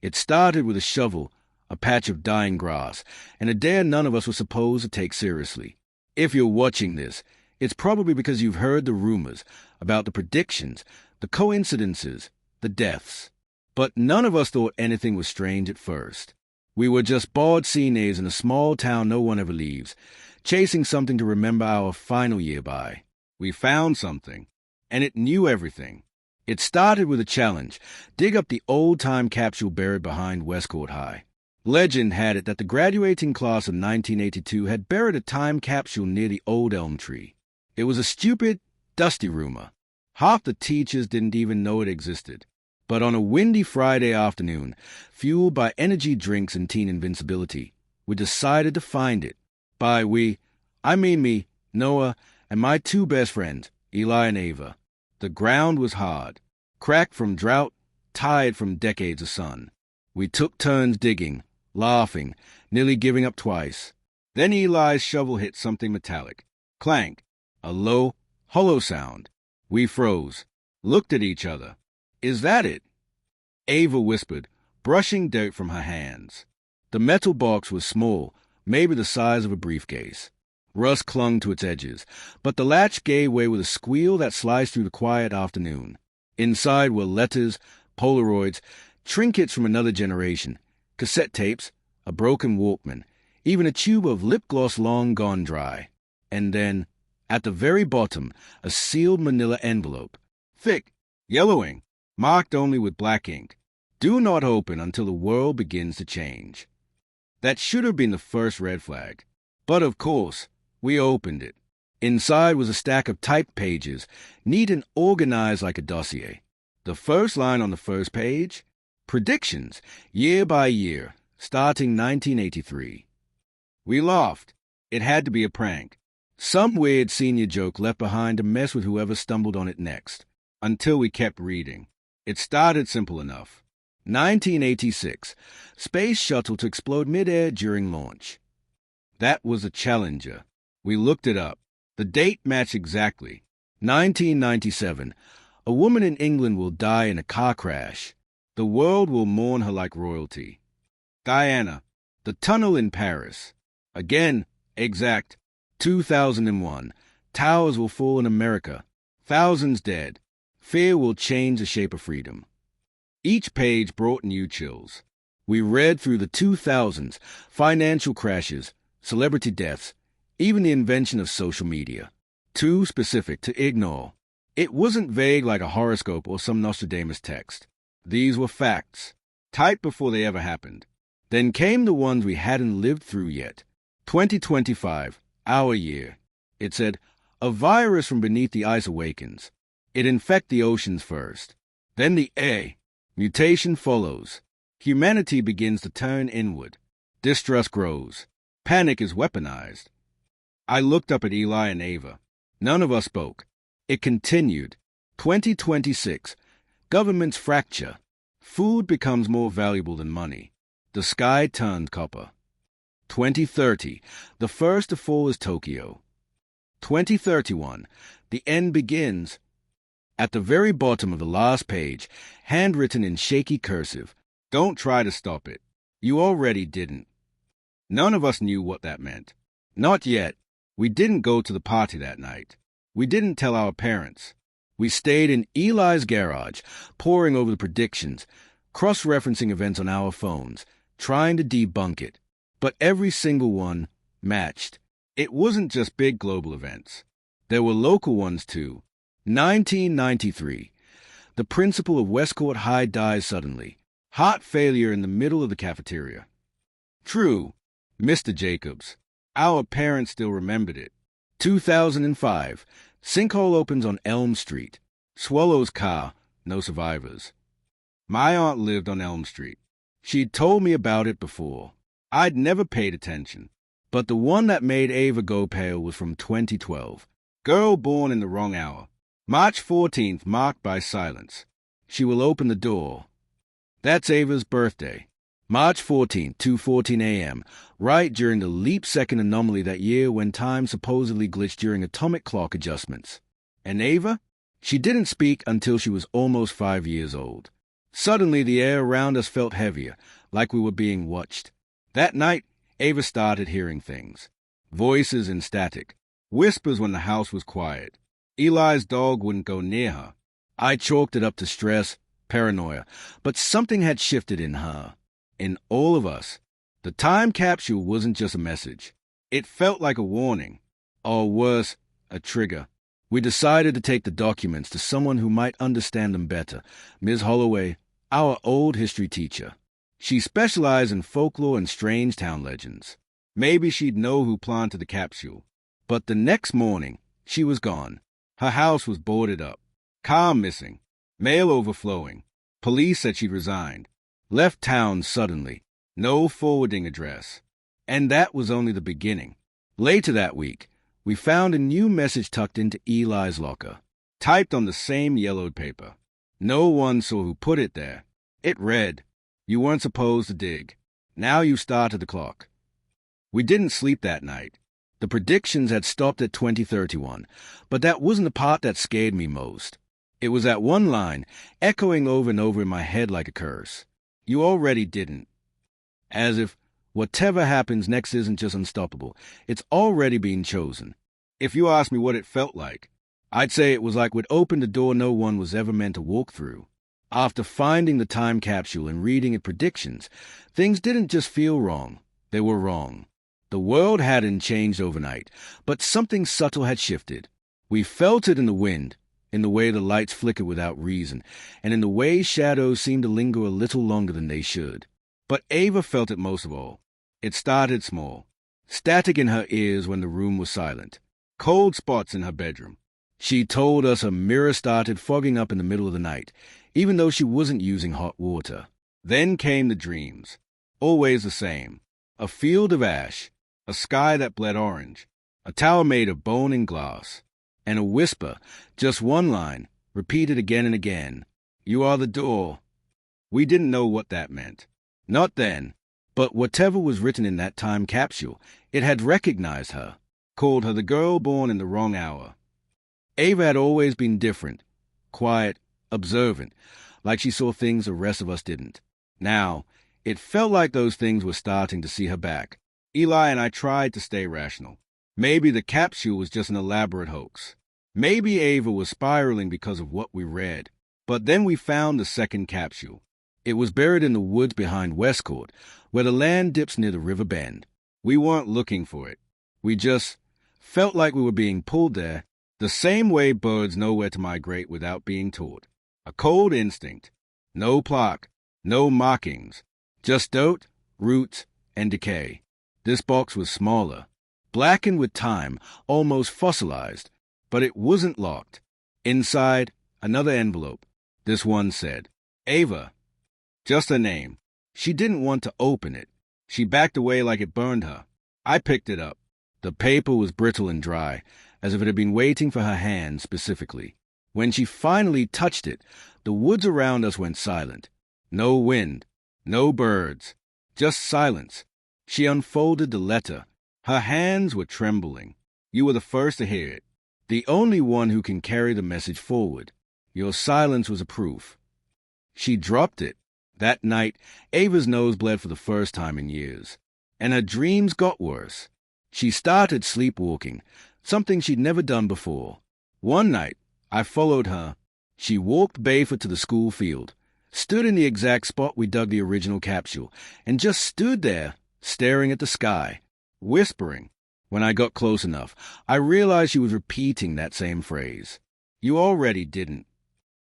It started with a shovel, a patch of dying grass, and a dare none of us were supposed to take seriously. If you're watching this, it's probably because you've heard the rumors about the predictions, the coincidences, the deaths. But none of us thought anything was strange at first. We were just bored seniors in a small town no one ever leaves, chasing something to remember our final year by. We found something, and it knew everything. It started with a challenge: dig up the old-time capsule buried behind Westcourt High. Legend had it that the graduating class of 1982 had buried a time capsule near the old elm tree. It was a stupid, dusty rumor. Half the teachers didn't even know it existed. But on a windy Friday afternoon, fueled by energy drinks and teen invincibility, we decided to find it. By we, I mean me, Noah, and my two best friends, Eli and Ava. The ground was hard, cracked from drought, tired from decades of sun. We took turns digging, laughing, nearly giving up twice. Then Eli's shovel hit something metallic. Clank. A low, hollow sound. We froze, looked at each other. Is that it? Ava whispered, brushing dirt from her hands. The metal box was small, maybe the size of a briefcase. Rust clung to its edges, but the latch gave way with a squeal that sliced through the quiet afternoon. Inside were letters, Polaroids, trinkets from another generation, cassette tapes, a broken Walkman, even a tube of lip gloss long gone dry. And then, at the very bottom, a sealed manila envelope, thick, yellowing, marked only with black ink. Do not open until the world begins to change. That should have been the first red flag. But of course, we opened it. Inside was a stack of typed pages, neat and organized like a dossier. The first line on the first page: predictions, year by year, starting 1983. We laughed. It had to be a prank. Some weird senior joke left behind to mess with whoever stumbled on it next. Until we kept reading. It started simple enough. 1986. Space shuttle to explode midair during launch. That was a Challenger. We looked it up. The date matched exactly. 1997. A woman in England will die in a car crash. The world will mourn her like royalty. Diana. The tunnel in Paris. Again, exact. 2001. Towers will fall in America. Thousands dead. Fear will change the shape of freedom. Each page brought new chills. We read through the 2000s, financial crashes, celebrity deaths, even the invention of social media. Too specific to ignore. It wasn't vague like a horoscope or some Nostradamus text. These were facts, typed before they ever happened. Then came the ones we hadn't lived through yet. 2025, our year. It said, a virus from beneath the ice awakens. It infects the oceans first. Then the A. Mutation follows. Humanity begins to turn inward. Distrust grows. Panic is weaponized. I looked up at Eli and Ava. None of us spoke. It continued. 2026. Governments fracture. Food becomes more valuable than money. The sky turned copper. 2030. The first to fall is Tokyo. 2031. The end begins. At the very bottom of the last page, handwritten in shaky cursive, don't try to stop it. You already didn't. None of us knew what that meant. Not yet. We didn't go to the party that night. We didn't tell our parents. We stayed in Eli's garage, poring over the predictions, cross-referencing events on our phones, trying to debunk it. But every single one matched. It wasn't just big global events. There were local ones, too. 1993. The principal of Westcourt High dies suddenly. Heart failure in the middle of the cafeteria. True. Mr. Jacobs. Our parents still remembered it. 2005. Sinkhole opens on Elm Street. Swallows car. No survivors. My aunt lived on Elm Street. She'd told me about it before. I'd never paid attention. But the one that made Ava go pale was from 2012. Girl born in the wrong hour. March 14th, marked by silence. She will open the door. That's Ava's birthday. March 14th, 2:14 a.m., right during the leap-second anomaly that year when time supposedly glitched during atomic clock adjustments. And Ava? She didn't speak until she was almost 5 years old. Suddenly, the air around us felt heavier, like we were being watched. That night, Ava started hearing things. Voices and static. Whispers when the house was quiet. Eli's dog wouldn't go near her. I chalked it up to stress, paranoia, but something had shifted in her, in all of us. The time capsule wasn't just a message. It felt like a warning, or worse, a trigger. We decided to take the documents to someone who might understand them better, Ms. Holloway, our old history teacher. She specialized in folklore and strange town legends. Maybe she'd know who planted the capsule. But the next morning, she was gone. Her house was boarded up. Car missing. Mail overflowing. Police said she'd resigned. Left town suddenly. No forwarding address. And that was only the beginning. Later that week, we found a new message tucked into Eli's locker, typed on the same yellowed paper. No one saw who put it there. It read, "You weren't supposed to dig. Now you started the clock." We didn't sleep that night. The predictions had stopped at 2031, but that wasn't the part that scared me most. It was that one line, echoing over and over in my head like a curse. You already didn't. As if whatever happens next isn't just unstoppable. It's already been chosen. If you ask me what it felt like, I'd say it was like we'd opened a door no one was ever meant to walk through. After finding the time capsule and reading its predictions, things didn't just feel wrong. They were wrong. The world hadn't changed overnight, but something subtle had shifted. We felt it in the wind, in the way the lights flickered without reason, and in the way shadows seemed to linger a little longer than they should. But Ava felt it most of all. It started small. Static in her ears when the room was silent. Cold spots in her bedroom. She told us her mirror started fogging up in the middle of the night, even though she wasn't using hot water. Then came the dreams. Always the same. A field of ash. A sky that bled orange. A tower made of bone and glass. And a whisper, just one line, repeated again and again. "You are the door." We didn't know what that meant. Not then. But whatever was written in that time capsule, it had recognized her, called her the girl born in the wrong hour. Ava had always been different, quiet, observant, like she saw things the rest of us didn't. Now, it felt like those things were starting to see her back. Eli and I tried to stay rational. Maybe the capsule was just an elaborate hoax. Maybe Ava was spiraling because of what we read. But then we found the second capsule. It was buried in the woods behind Westcourt, where the land dips near the river bend. We weren't looking for it. We just felt like we were being pulled there, the same way birds know where to migrate without being taught. A cold instinct. No plaque, no markings, just dirt, roots, and decay. This box was smaller, blackened with time, almost fossilized, but it wasn't locked. Inside, another envelope. This one said, Ava. Just a name. She didn't want to open it. She backed away like it burned her. I picked it up. The paper was brittle and dry, as if it had been waiting for her hand specifically. When she finally touched it, the woods around us went silent. No wind, no birds, just silence. She unfolded the letter. Her hands were trembling. You were the first to hear it, the only one who can carry the message forward. Your silence was a proof. She dropped it. That night, Ava's nose bled for the first time in years, and her dreams got worse. She started sleepwalking, something she'd never done before. One night, I followed her. She walked barefoot to the school field, stood in the exact spot we dug the original capsule, and just stood there, staring at the sky, whispering. When I got close enough, I realized she was repeating that same phrase. You already didn't.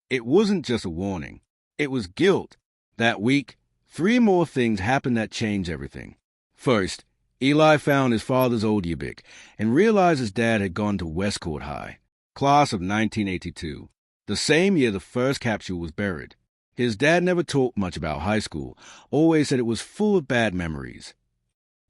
It wasn't just a warning. It was guilt. That week, 3 more things happened that changed everything. First, Eli found his father's old yearbook and realized his dad had gone to Westcourt High, class of 1982, the same year the first capsule was buried. His dad never talked much about high school, always said it was full of bad memories.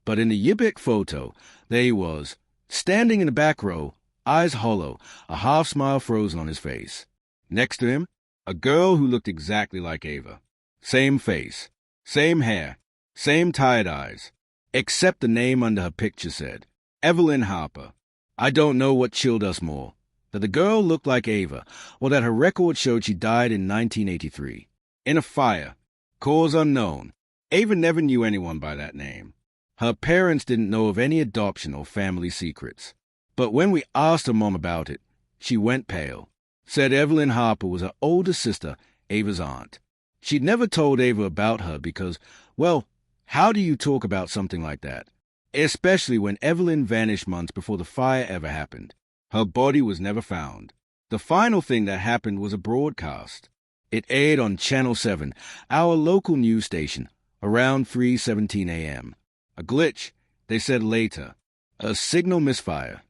But in the yearbook photo, there he was, standing in the back row, eyes hollow, a half smile frozen on his face. Next to him, a girl who looked exactly like Ava. Same face, same hair, same tired eyes, except the name under her picture said, Evelyn Harper. I don't know what chilled us more, that the girl looked like Ava, or that her record showed she died in 1983. In a fire. Cause unknown. Ava never knew anyone by that name. Her parents didn't know of any adoption or family secrets. But when we asked her mom about it, she went pale. Said Evelyn Harper was her older sister, Ava's aunt. She'd never told Ava about her because, well, how do you talk about something like that? Especially when Evelyn vanished months before the fire ever happened. Her body was never found. The final thing that happened was a broadcast. It aired on Channel 7, our local news station, around 3:17 a.m. A glitch, they said later. A signal misfire.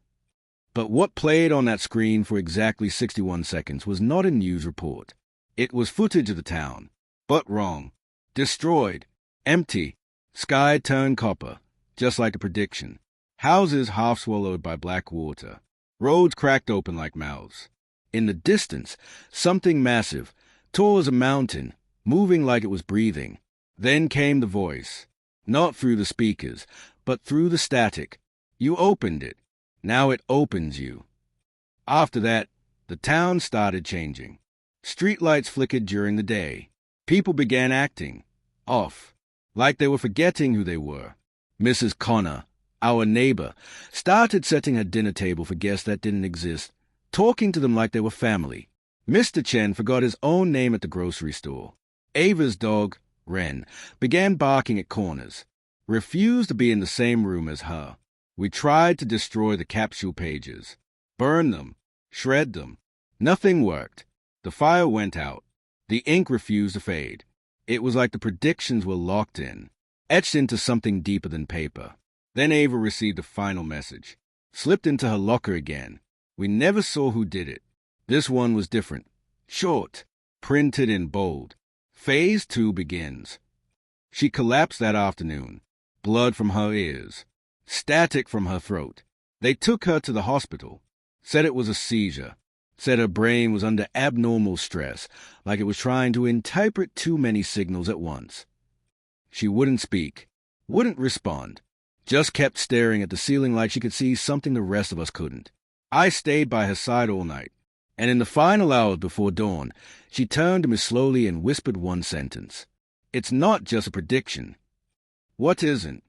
But what played on that screen for exactly 61 seconds was not a news report. It was footage of the town. But wrong. Destroyed. Empty. Sky turned copper, just like a prediction. Houses half swallowed by black water. Roads cracked open like mouths. In the distance, something massive, tall as a mountain, moving like it was breathing. Then came the voice. Not through the speakers, but through the static. You opened it. Now it opens you. After that, the town started changing. Streetlights flickered during the day. People began acting. Off. Like they were forgetting who they were. Mrs. Connor, our neighbor, started setting her dinner table for guests that didn't exist, talking to them like they were family. Mr. Chen forgot his own name at the grocery store. Ava's dog, Ren, began barking at corners. Refused to be in the same room as her. We tried to destroy the capsule pages. Burn them. Shred them. Nothing worked. The fire went out. The ink refused to fade. It was like the predictions were locked in, etched into something deeper than paper. Then Ava received a final message. Slipped into her locker again. We never saw who did it. This one was different. Short. Printed in bold. Phase 2 begins. She collapsed that afternoon. Blood from her ears. Static from her throat. They took her to the hospital. Said it was a seizure. Said her brain was under abnormal stress, like it was trying to interpret too many signals at once. She wouldn't speak. Wouldn't respond. Just kept staring at the ceiling like she could see something the rest of us couldn't. I stayed by her side all night, and in the final hours before dawn, she turned to me slowly and whispered one sentence. It's not just a prediction. What isn't?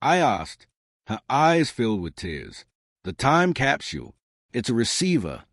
I asked. Her eyes filled with tears. The time capsule. It's a receiver.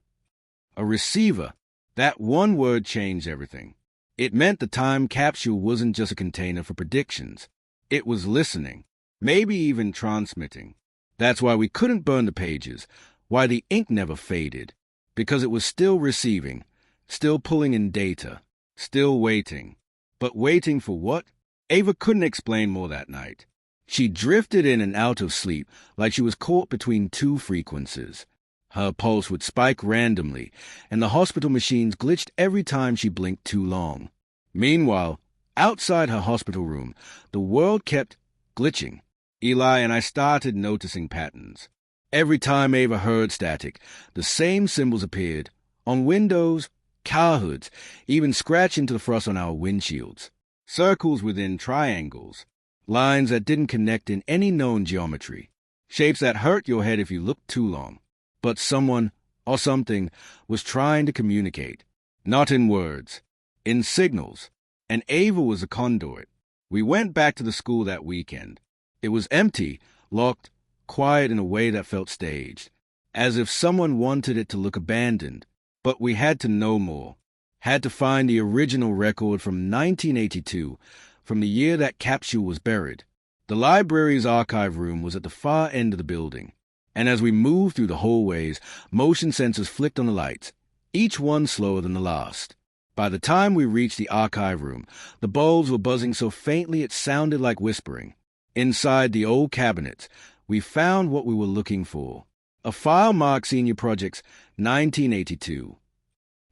A receiver. That one word changed everything. It meant the time capsule wasn't just a container for predictions. It was listening, maybe even transmitting. That's why we couldn't burn the pages, why the ink never faded, because it was still receiving, still pulling in data, still waiting. But waiting for what? Ava couldn't explain more that night. She drifted in and out of sleep like she was caught between two frequencies. Her pulse would spike randomly, and the hospital machines glitched every time she blinked too long. Meanwhile, outside her hospital room, the world kept glitching. Eli and I started noticing patterns. Every time Ava heard static, the same symbols appeared, on windows, car hoods, even scratched into the frost on our windshields. Circles within triangles. Lines that didn't connect in any known geometry. Shapes that hurt your head if you looked too long. But someone, or something, was trying to communicate. Not in words. In signals. And Ava was a conduit. We went back to the school that weekend. It was empty, locked, quiet in a way that felt staged. As if someone wanted it to look abandoned. But we had to know more. Had to find the original record from 1982, from the year that capsule was buried. The library's archive room was at the far end of the building, and as we moved through the hallways, motion sensors flicked on the lights, each one slower than the last. By the time we reached the archive room, the bulbs were buzzing so faintly it sounded like whispering. Inside the old cabinets, we found what we were looking for. A file marked Senior Projects 1982.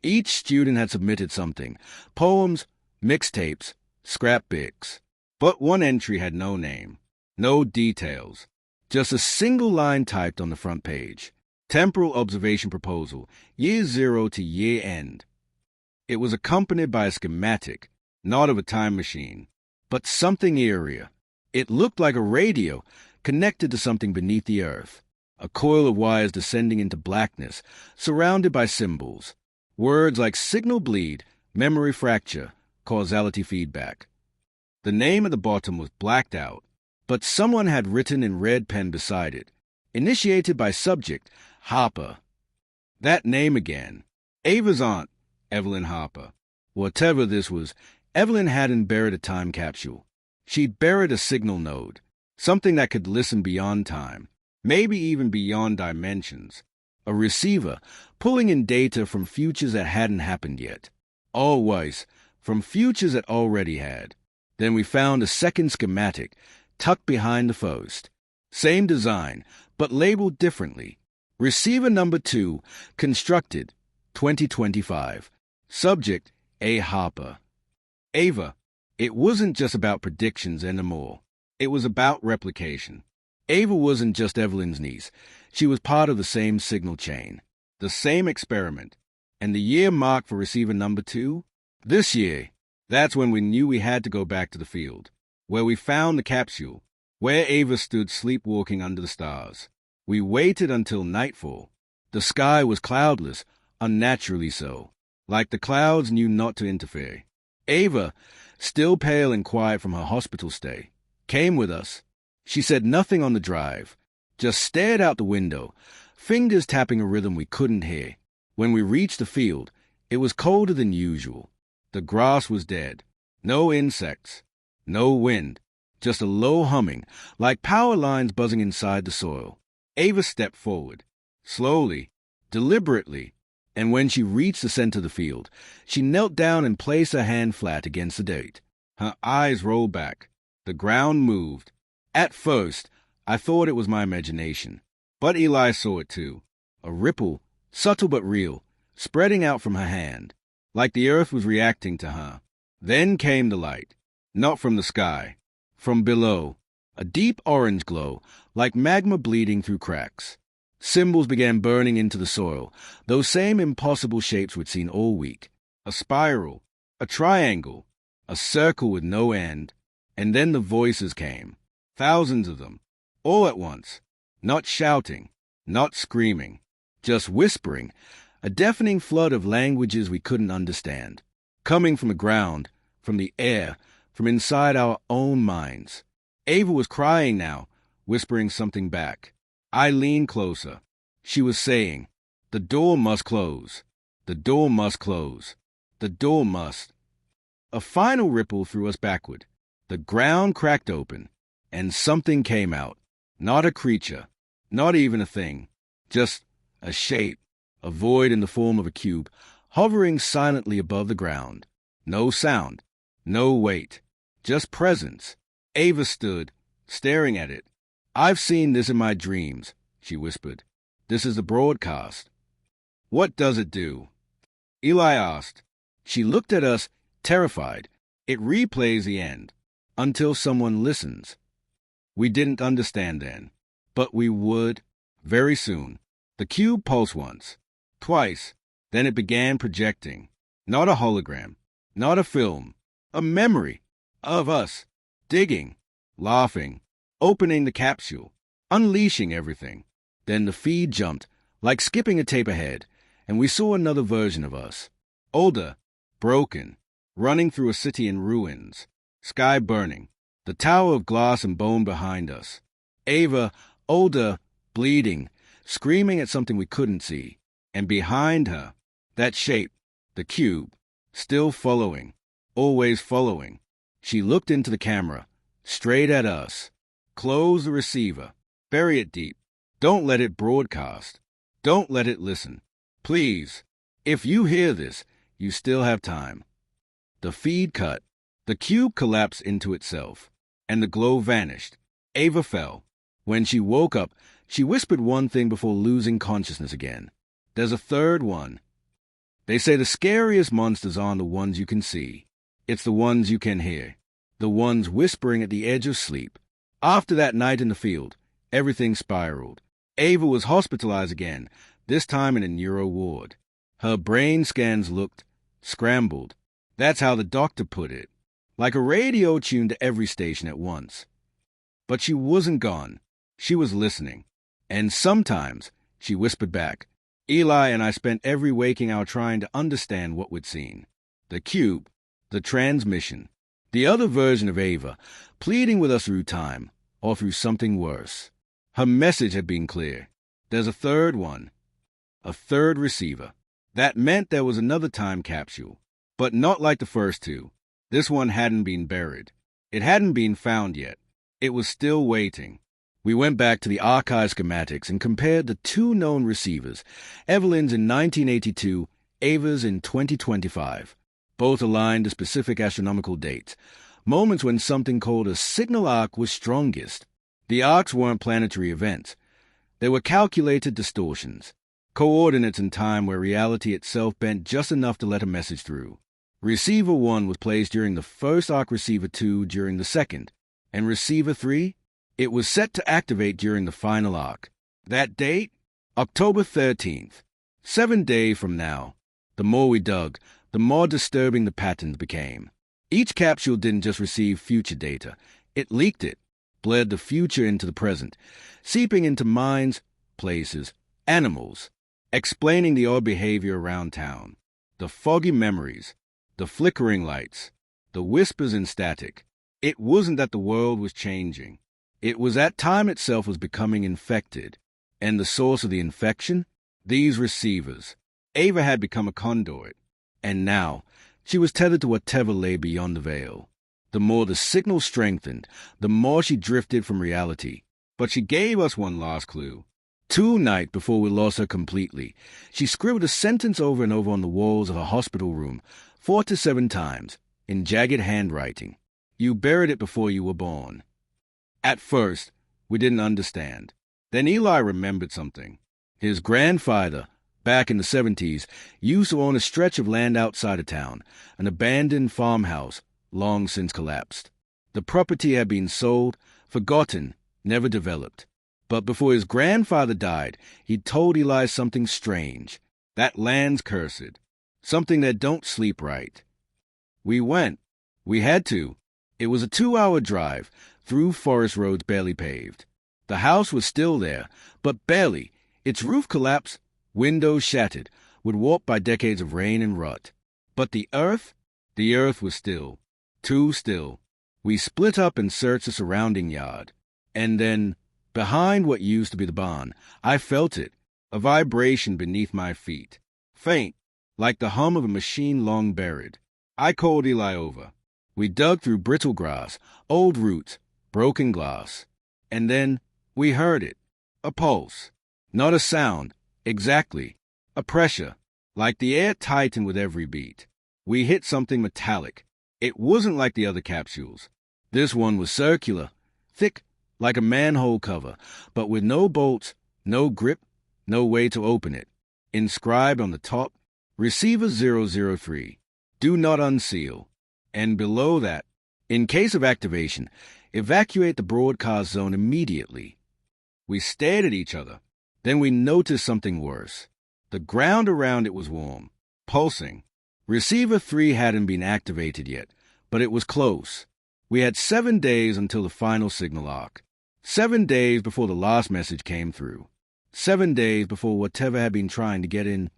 Each student had submitted something, poems, mixtapes, scrap bits. But one entry had no name, no details, just a single line typed on the front page. Temporal observation proposal, year 0 to year end. It was accompanied by a schematic, not of a time machine, but something eerier. It looked like a radio connected to something beneath the earth, a coil of wires descending into blackness, surrounded by symbols. Words like signal bleed, memory fracture, causality feedback. The name at the bottom was blacked out, but someone had written in red pen beside it, initiated by subject, Harper. That name again. Ava's aunt, Evelyn Harper. Whatever this was, Evelyn hadn't buried a time capsule. She'd buried a signal node, something that could listen beyond time, maybe even beyond dimensions. A receiver, pulling in data from futures that hadn't happened yet. Always, from futures that already had. Then we found a second schematic, tucked behind the first. Same design, but labeled differently. Receiver number 2, constructed, 2025. Subject, A. Harper. Ava. It wasn't just about predictions anymore. It was about replication. Ava wasn't just Evelyn's niece. She was part of the same signal chain, the same experiment. And the year marked for receiver number 2? This year. That's when we knew we had to go back to the field, where we found the capsule, where Ava stood sleepwalking under the stars. We waited until nightfall. The sky was cloudless, unnaturally so, like the clouds knew not to interfere. Ava, still pale and quiet from her hospital stay, came with us. She said nothing on the drive, just stared out the window, fingers tapping a rhythm we couldn't hear. When we reached the field, it was colder than usual. The grass was dead. No insects. No wind. Just a low humming, like power lines buzzing inside the soil. Ava stepped forward, slowly, deliberately, and when she reached the center of the field, she knelt down and placed her hand flat against the dirt. Her eyes rolled back. The ground moved. At first, I thought it was my imagination, but Eli saw it too. A ripple, subtle but real, spreading out from her hand, like the earth was reacting to her. Then came the light, not from the sky, from below, a deep orange glow, like magma bleeding through cracks. Symbols began burning into the soil, those same impossible shapes we'd seen all week. A spiral, a triangle, a circle with no end. And then the voices came, thousands of them, all at once, not shouting, not screaming, just whispering, a deafening flood of languages we couldn't understand, coming from the ground, from the air, from inside our own minds. Ava was crying now, whispering something back. I leaned closer. She was saying, "The door must close. The door must close. The door must." A final ripple threw us backward. The ground cracked open, and something came out. Not a creature, not even a thing, just a shape, a void in the form of a cube, hovering silently above the ground. No sound, no weight, just presence. Ava stood, staring at it. "I've seen this in my dreams," she whispered. "This is the broadcast." "What does it do?" Eli asked. She looked at us, terrified. "It replays the end, until someone listens." We didn't understand then, but we would, very soon. The cube pulsed once, twice, then it began projecting. Not a hologram, not a film, a memory of us, digging, laughing, opening the capsule, unleashing everything. Then the feed jumped, like skipping a tape ahead, and we saw another version of us. Older, broken, running through a city in ruins, sky burning, the tower of glass and bone behind us. Ava, older, bleeding, screaming at something we couldn't see. And behind her, that shape, the cube, still following, always following. She looked into the camera, straight at us. "Close the receiver. Bury it deep. Don't let it broadcast. Don't let it listen. Please. If you hear this, you still have time." The feed cut. The cube collapsed into itself, and the glow vanished. Ava fell. When she woke up, she whispered one thing before losing consciousness again. "There's a third one." They say the scariest monsters aren't the ones you can see. It's the ones you can hear. The ones whispering at the edge of sleep. After that night in the field, everything spiraled. Ava was hospitalized again, this time in a neuro ward. Her brain scans looked scrambled. That's how the doctor put it. Like a radio tuned to every station at once. But she wasn't gone. She was listening. And sometimes, she whispered back, Eli and I spent every waking hour trying to understand what we'd seen. The cube, the transmission. The other version of Ava, pleading with us through time, or through something worse. Her message had been clear. There's a third one. A third receiver. That meant there was another time capsule. But not like the first two. This one hadn't been buried. It hadn't been found yet. It was still waiting. We went back to the archive schematics and compared the two known receivers, Evelyn's in 1982, Ava's in 2025. Both aligned to specific astronomical dates, moments when something called a signal arc was strongest. The arcs weren't planetary events. They were calculated distortions, coordinates in time where reality itself bent just enough to let a message through. Receiver 1 was placed during the first arc, Receiver 2 during the second, and Receiver 3, it was set to activate during the final arc. That date? October 13th. 7 days from now. The more we dug, the more disturbing the patterns became. Each capsule didn't just receive future data. It leaked it, bled the future into the present, seeping into minds, places, animals, explaining the odd behavior around town, the foggy memories, the flickering lights, the whispers in static. It wasn't that the world was changing. It was that time itself was becoming infected. And the source of the infection? These receivers. Ava had become a conduit. And now, she was tethered to whatever lay beyond the veil. The more the signal strengthened, the more she drifted from reality. But she gave us one last clue. 2 nights before we lost her completely, she scribbled a sentence over and over on the walls of her hospital room, 4 to 7 times, in jagged handwriting. You buried it before you were born. At first, we didn't understand. Then Eli remembered something. His grandfather, back in the 70s, used to own a stretch of land outside of town, an abandoned farmhouse, long since collapsed. The property had been sold, forgotten, never developed. But before his grandfather died, he told Eli something strange. That land's cursed. Something that don't sleep right. We went. We had to. It was a 2-hour drive, through forest roads barely paved. The house was still there, but barely. Its roof collapsed, windows shattered, would warp by decades of rain and rut. But the earth was still. Too still. We split up and searched the surrounding yard. And then, behind what used to be the barn, I felt it, a vibration beneath my feet. Faint, like the hum of a machine long buried. I called Eli over. We dug through brittle grass, old roots, broken glass. And then we heard it. A pulse. Not a sound. Exactly. A pressure. Like the air tightened with every beat. We hit something metallic. It wasn't like the other capsules. This one was circular, thick, like a manhole cover, but with no bolts, no grip, no way to open it. Inscribed on the top, Receiver 003. Do not unseal. And below that, in case of activation, evacuate the broadcast zone immediately. We stared at each other. Then we noticed something worse. The ground around it was warm, pulsing. Receiver 3 hadn't been activated yet, but it was close. We had 7 days until the final signal arc. 7 days before the last message came through. 7 days before whatever had been trying to get in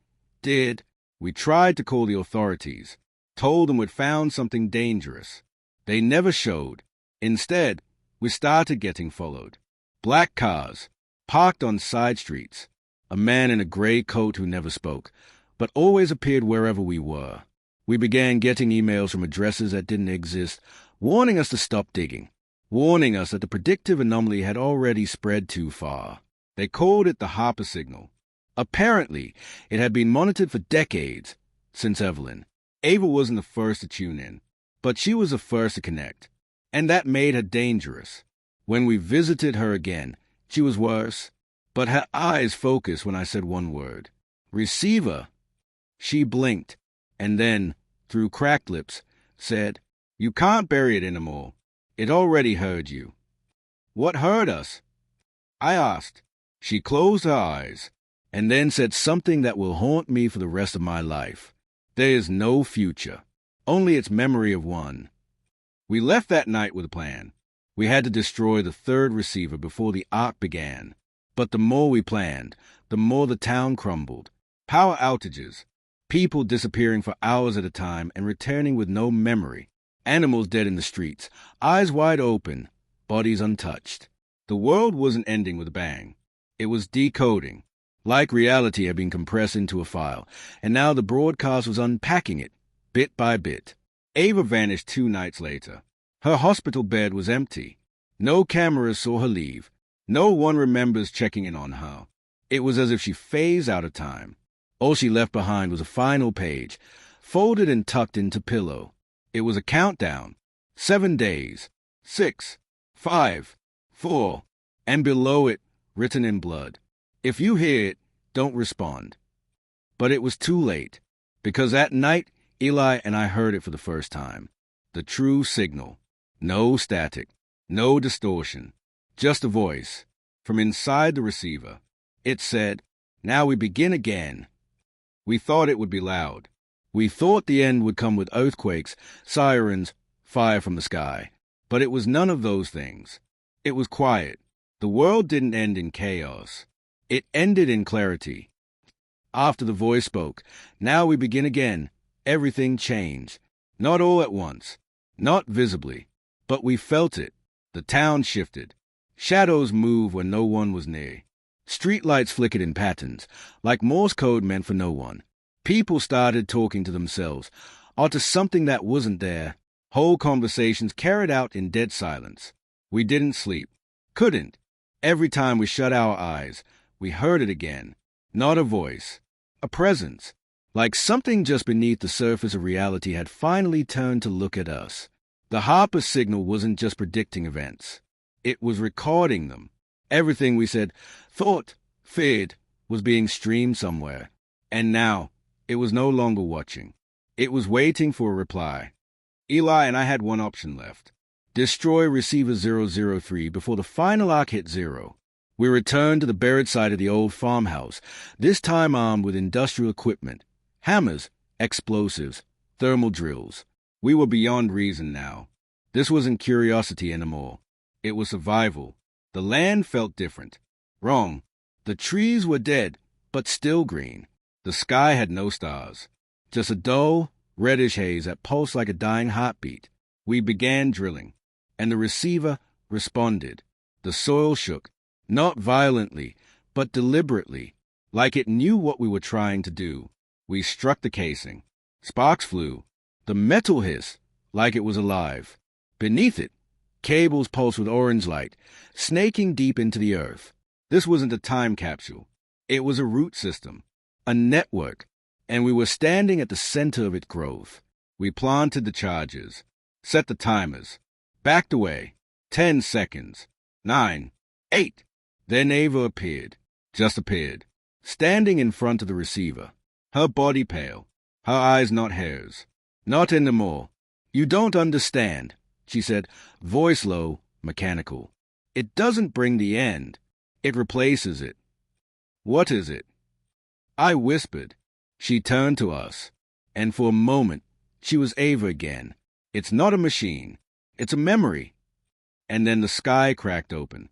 did. We tried to call the authorities. Told them we'd found something dangerous. They never showed. Instead, we started getting followed. Black cars, parked on side streets. A man in a gray coat who never spoke, but always appeared wherever we were. We began getting emails from addresses that didn't exist, warning us to stop digging, warning us that the predictive anomaly had already spread too far. They called it the Harper signal. Apparently, it had been monitored for decades, since Evelyn. Ava wasn't the first to tune in, but she was the first to connect, and that made her dangerous. When we visited her again, she was worse, but her eyes focused when I said one word. Receiver. She blinked, and then, through cracked lips, said, You can't bury it anymore. It already heard you. What heard us? I asked. She closed her eyes, and then said something that will haunt me for the rest of my life. There is no future, only its memory of one. We left that night with a plan. We had to destroy the third receiver before the arc began. But the more we planned, the more the town crumbled. Power outages, People disappearing for hours at a time and returning with no memory. Animals dead in the streets, eyes wide open, bodies untouched. The world wasn't ending with a bang. It was decoding. Like reality had been compressed into a file, and now the broadcast was unpacking it, bit by bit. Ava vanished 2 nights later. Her hospital bed was empty. No cameras saw her leave. No one remembers checking in on her. It was as if she phased out of time. All she left behind was a final page, folded and tucked into pillow. It was a countdown. 7 days. 6, 5, 4, and below it, written in blood. If you hear it, don't respond. But it was too late, because that night, Eli and I heard it for the first time. The true signal. No static, no distortion, just a voice from inside the receiver. It said, "Now we begin again." We thought it would be loud. We thought the end would come with earthquakes, sirens, fire from the sky. But it was none of those things. It was quiet. The world didn't end in chaos. It ended in clarity. After the voice spoke, "Now we begin again," everything changed. Not all at once, not visibly, but we felt it. The town shifted. Shadows moved when no one was near. Streetlights flickered in patterns, like Morse code meant for no one. People started talking to themselves, or to something that wasn't there. Whole conversations carried out in dead silence. We didn't sleep. Couldn't. Every time we shut our eyes, we heard it again. Not a voice. A presence. Like something just beneath the surface of reality had finally turned to look at us. The Harper signal wasn't just predicting events. It was recording them. Everything we said, thought, feared, was being streamed somewhere. And now, it was no longer watching. It was waiting for a reply. Eli and I had one option left. Destroy receiver 003 before the final arc hit 0. We returned to the buried site of the old farmhouse, this time armed with industrial equipment. Hammers, explosives, thermal drills. We were beyond reason now. This wasn't curiosity anymore. It was survival. The land felt different. Wrong. The trees were dead, but still green. The sky had no stars. Just a dull, reddish haze that pulsed like a dying heartbeat. We began drilling, and the receiver responded. The soil shook, not violently, but deliberately, like it knew what we were trying to do. We struck the casing. Sparks flew. The metal hissed, like it was alive. Beneath it, cables pulsed with orange light, snaking deep into the earth. This wasn't a time capsule. It was a root system, a network, and we were standing at the center of its growth. We planted the charges, set the timers, backed away. 10 seconds. 9, 8. Then Ava appeared, just appeared, standing in front of the receiver. Her body pale, her eyes not hers. "Not anymore. You don't understand," she said, voice low, mechanical. "It doesn't bring the end. It replaces it." "What is it?" I whispered. She turned to us, and for a moment, she was Ava again. "It's not a machine. It's a memory." And then the sky cracked open.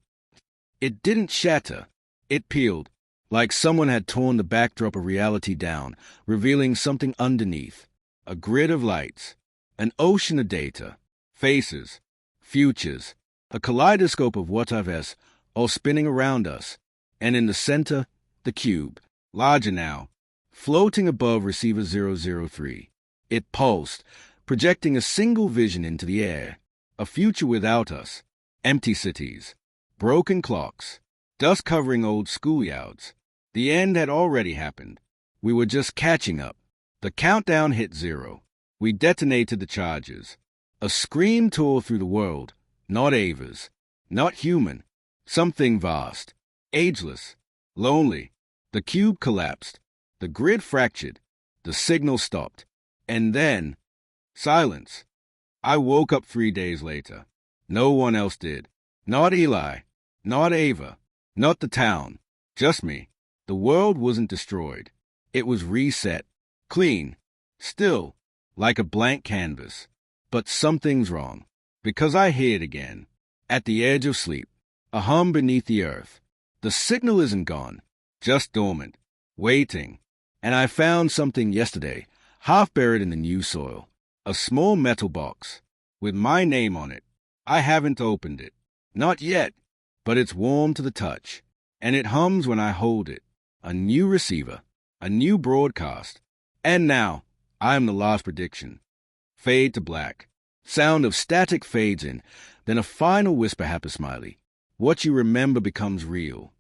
It didn't shatter. It peeled, like someone had torn the backdrop of reality down, revealing something underneath. A grid of lights, an ocean of data, faces, futures, a kaleidoscope of what-ifs all spinning around us, and in the center, the cube, larger now, floating above receiver 003. It pulsed, projecting a single vision into the air, a future without us, empty cities, broken clocks, dust covering old schoolyards. The end had already happened. We were just catching up. The countdown hit 0. We detonated the charges. A scream tore through the world, not Ava's, not human, something vast, ageless, lonely. The cube collapsed. The grid fractured. The signal stopped. And then, silence. I woke up 3 days later. No one else did. Not Eli, not Ava, not the town, just me. The world wasn't destroyed. It was reset. Clean, still, like a blank canvas. But something's wrong, because I hear it again, at the edge of sleep, a hum beneath the earth. The signal isn't gone, just dormant, waiting. And I found something yesterday, half buried in the new soil. A small metal box with my name on it. I haven't opened it. Not yet, but it's warm to the touch. And it hums when I hold it. A new receiver. A new broadcast. And now, I am the last prediction. Fade to black. Sound of static fades in. Then a final whisper happens, Smiley. What you remember becomes real.